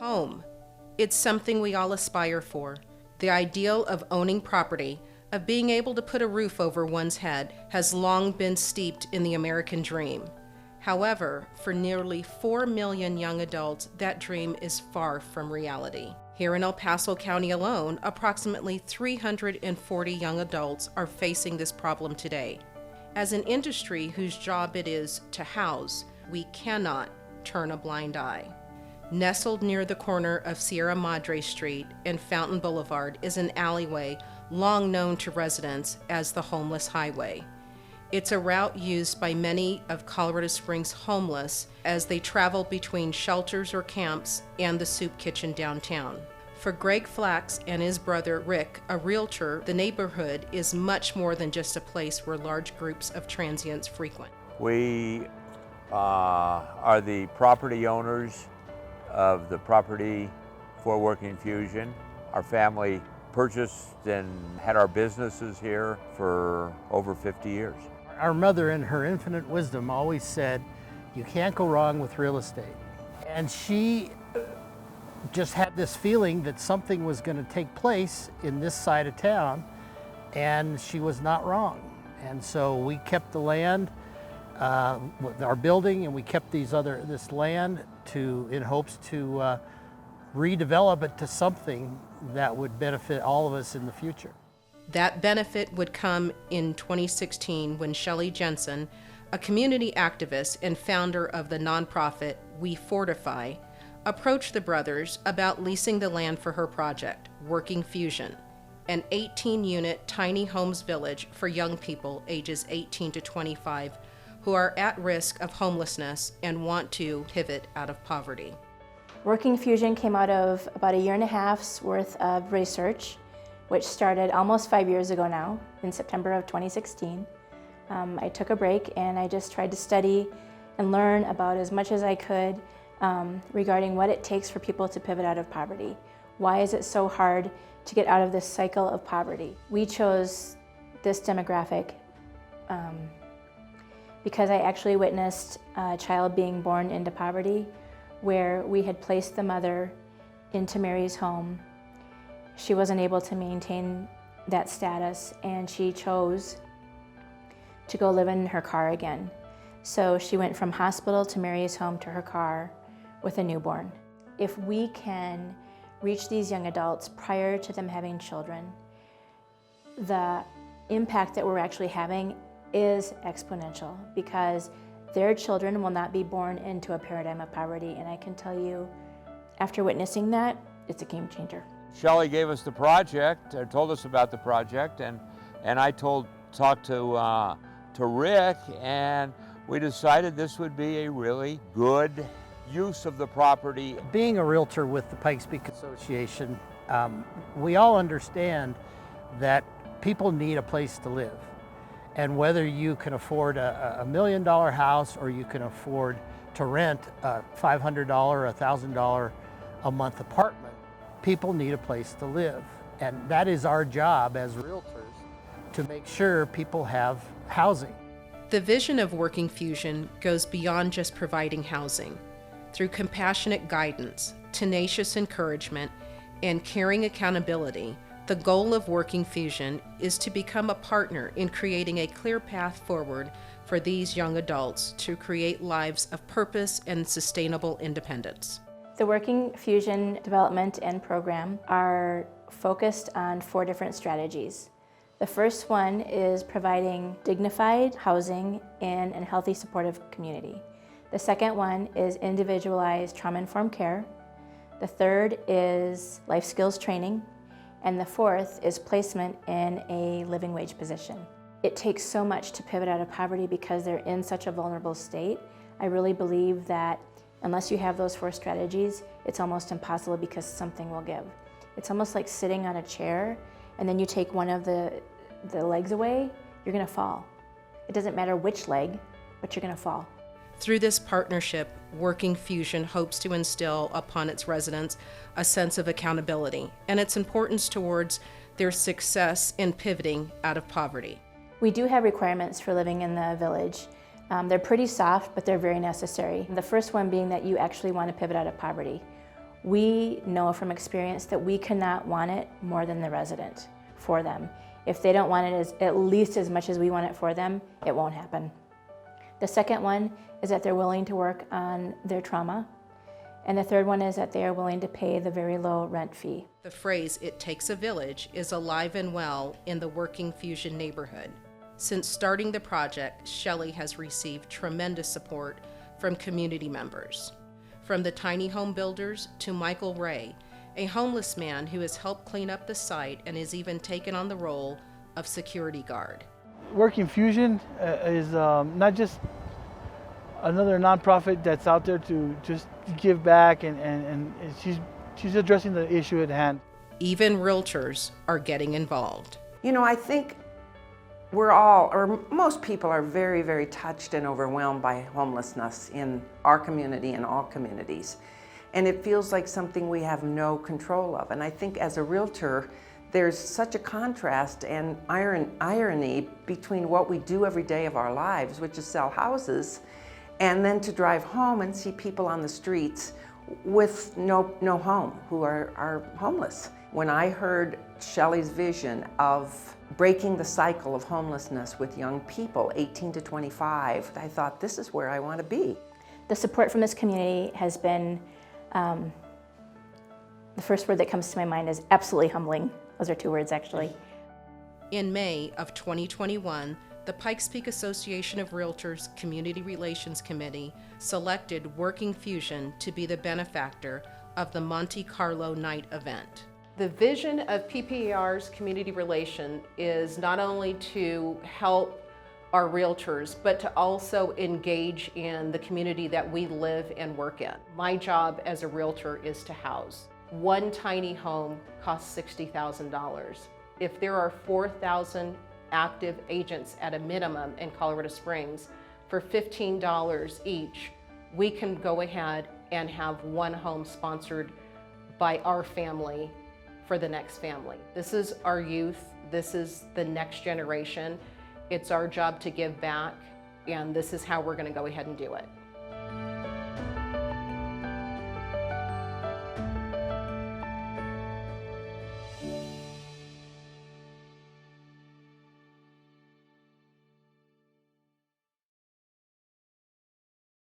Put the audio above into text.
Home. It's something we all aspire for. The ideal of owning property, of being able to put a roof over one's head, has long been steeped in the American dream. However, for nearly 4 million young adults, that dream is far from reality. Here in El Paso County alone, approximately 340 young adults are facing this problem today. As an industry whose job it is to house, we cannot turn a blind eye. Nestled near the corner of Sierra Madre Street and Fountain Boulevard is an alleyway long known to residents as the Homeless Highway. It's a route used by many of Colorado Springs' homeless as they travel between shelters or camps and the soup kitchen downtown. For Greg Flax and his brother Rick, a realtor, the neighborhood is much more than just a place where large groups of transients frequent. We are the property owners of the property for Working Fusion. Our family purchased and had our businesses here for over 50 years. Our mother, in her infinite wisdom, always said, you can't go wrong with real estate. And she just had this feeling that something was going to take place in this side of town, and she was not wrong. And so we kept the land, with our building, and we kept this land in hopes to redevelop it to something that would benefit all of us in the future. That benefit would come in 2016 when Shelley Jensen, a community activist and founder of the nonprofit We Fortify, approached the brothers about leasing the land for her project, Working Fusion, an 18-unit tiny homes village for young people ages 18 to 25 who are at risk of homelessness and want to pivot out of poverty. Working Fusion came out of about 1.5 years worth of research, which started almost 5 years ago now, in September of 2016. I took a break and I just tried to study and learn about as much as I could regarding what it takes for people to pivot out of poverty. Why is it so hard to get out of this cycle of poverty? We chose this demographic because I actually witnessed a child being born into poverty, where we had placed the mother into Mary's home. She wasn't able to maintain that status, and she chose to go live in her car again. So she went from hospital to Mary's home to her car with a newborn. If we can reach these young adults prior to them having children, the impact that we're actually having is exponential, because their children will not be born into a paradigm of poverty. And I can tell you, after witnessing that, it's a game changer. Shelley gave us the project, or told us about the project, and I talked to Rick, and we decided this would be a really good use of the property. Being a realtor with the Pikes Peak Association, we all understand that people need a place to live. And whether you can afford a $1 million house, or you can afford to rent a $500, $1,000 a month apartment, people need a place to live. And that is our job as realtors, to make sure people have housing. The vision of Working Fusion goes beyond just providing housing. Through compassionate guidance, tenacious encouragement, and caring accountability, the goal of Working Fusion is to become a partner in creating a clear path forward for these young adults to create lives of purpose and sustainable independence. The Working Fusion development and program are focused on 4 different strategies. The first one is providing dignified housing in a healthy, supportive community. The second one is individualized trauma-informed care. The third is life skills training. And the fourth is placement in a living wage position. It takes so much to pivot out of poverty because they're in such a vulnerable state. I really believe that unless you have those 4 strategies, it's almost impossible, because something will give. It's almost like sitting on a chair and then you take one of the legs away, you're gonna fall. It doesn't matter which leg, but you're gonna fall. Through this partnership, Working Fusion hopes to instill upon its residents a sense of accountability and its importance towards their success in pivoting out of poverty. We do have requirements for living in the village. They're pretty soft, but they're very necessary. The first one being that you actually want to pivot out of poverty. We know from experience that we cannot want it more than the resident for them. If they don't want it at least as much as we want it for them, it won't happen. The second one is that they're willing to work on their trauma. And the third one is that they are willing to pay the very low rent fee. The phrase, "it takes a village," is alive and well in the Working Fusion neighborhood. Since starting the project, Shelley has received tremendous support from community members. From the tiny home builders to Michael Ray, a homeless man who has helped clean up the site and has even taken on the role of security guard. Working Fusion is not just another nonprofit that's out there to just give back, and she's addressing the issue at hand. Even realtors are getting involved. You know, I think we're all, or most people are very, very touched and overwhelmed by homelessness in our community and all communities. And it feels like something we have no control of. And I think as a realtor, there's such a contrast and irony between what we do every day of our lives, which is sell houses, and then to drive home and see people on the streets with no home, who are homeless. When I heard Shelley's vision of breaking the cycle of homelessness with young people, 18 to 25, I thought, this is where I want to be. The support from this community has been, the first word that comes to my mind is absolutely humbling. Those are two words, actually. In May of 2021, the Pikes Peak Association of Realtors Community Relations Committee selected Working Fusion to be the benefactor of the Monte Carlo Night event. The vision of PPAR's community relation is not only to help our realtors, but to also engage in the community that we live and work in. My job as a realtor is to house. One tiny home costs $60,000. If there are 4,000 active agents at a minimum in Colorado Springs, for $15 each, we can go ahead and have one home sponsored by our family for the next family. This is our youth. This is the next generation. It's our job to give back, and this is how we're going to go ahead and do it.